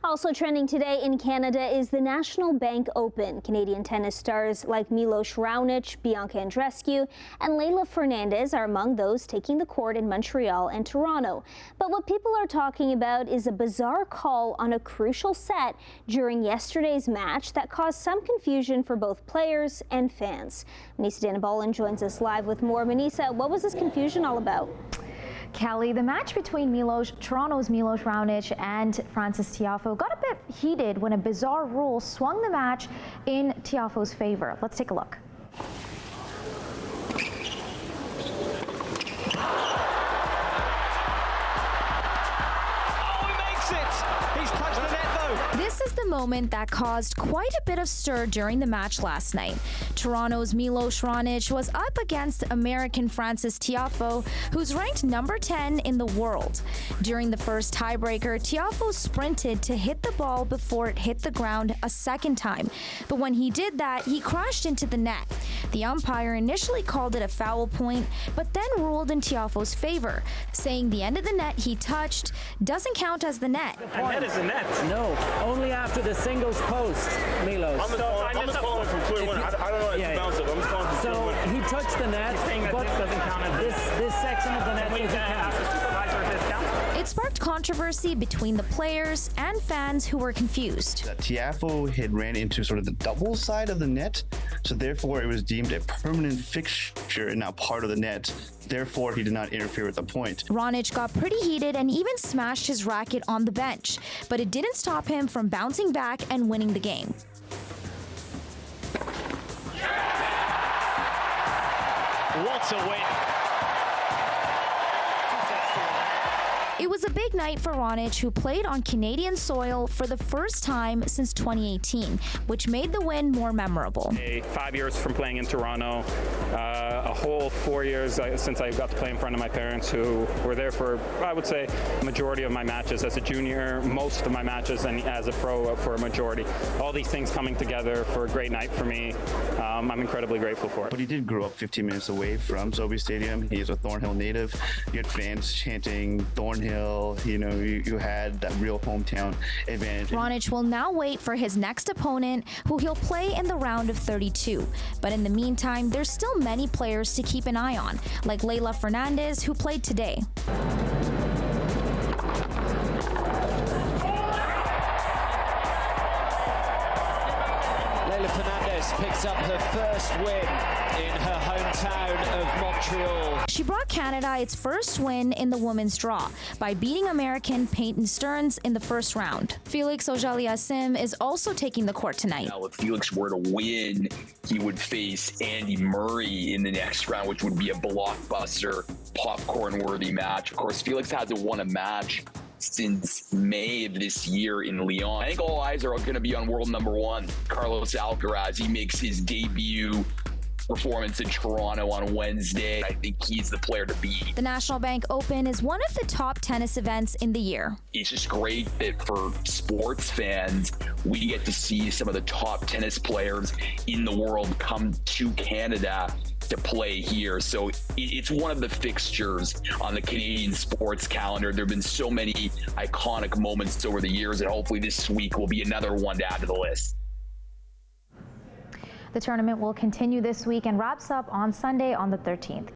Also trending today in Canada is the National Bank Open. Canadian tennis stars like Milos Raonic, Bianca Andreescu, and Leylah Fernandez are among those taking the court in Montreal and Toronto. But what people are talking about is a bizarre call on a crucial set during yesterday's match that caused some confusion for both players and fans. Manesa Dhanabalan joins us live with more. Manesa, what was this confusion all about? Kelly, the match between Toronto's Milos Raonic and Frances Tiafoe got a bit heated when a bizarre rule swung the match in Tiafoe's favor. Let's take a look. This is the moment that caused quite a bit of stir during the match last night. Toronto's Milos Raonic was up against American Frances Tiafoe, who's ranked number 10 in the world. During the first tiebreaker, Tiafoe sprinted to hit the ball before it hit the ground a second time. But when he did that, he crashed into the net. The umpire initially called it a foul point, but then ruled in Tiafoe's favor, saying the end of the net he touched doesn't count as the net. The net is a net. No, only after the singles post, Milos. I'm just calling from clear winner. I don't know if it's bounced. I'm just calling from clear winner. So he touched the net, but doesn't count as this section of the net doesn't count. It sparked controversy between the players and fans who were confused. Tiafoe had ran into sort of the double side of the net, so therefore it was deemed a permanent fixture and not part of the net. Therefore, he did not interfere with the point. Raonic got pretty heated and even smashed his racket on the bench, but it didn't stop him from bouncing back and winning the game. What a win. It was a big night for Raonic, who played on Canadian soil for the first time since 2018, which made the win more memorable. 5 years from playing in Toronto, a whole 4 years since I got to play in front of my parents, who were there for, I would say, a majority of my matches as a junior, most of my matches, and as a pro for a majority. All these things coming together for a great night for me. I'm incredibly grateful for it. But he did grow up 15 minutes away from Sobeys Stadium. He is a Thornhill native. You had fans chanting Thornhill. You know, you had that real hometown advantage. Raonic will now wait for his next opponent, who he'll play in the round of 32. But in the meantime, there's still many players to keep an eye on, like Leylah Fernandez, who played today. Leylah Fernandez picks up her first win in her hometown of Montreal. She brought Canada its first win in the women's draw by beating American Peyton Stearns in the first round. Felix Auger Aliassime is also taking the court tonight. Now, if Felix were to win, he would face Andy Murray in the next round, which would be a blockbuster, popcorn-worthy match. Of course, Felix hasn't won a match since May of this year in Lyon. I think all eyes are going to be on world number one, Carlos Alcaraz. He makes his debut performance in Toronto on Wednesday. I think he's the player to beat. The National Bank Open is one of the top tennis events in the year. It's just great that for sports fans, we get to see some of the top tennis players in the world come to Canada to play here. So it's one of the fixtures on the Canadian sports calendar. There have been so many iconic moments over the years, and hopefully this week will be another one to add to the list. The tournament will continue this week and wraps up on Sunday on the 13th.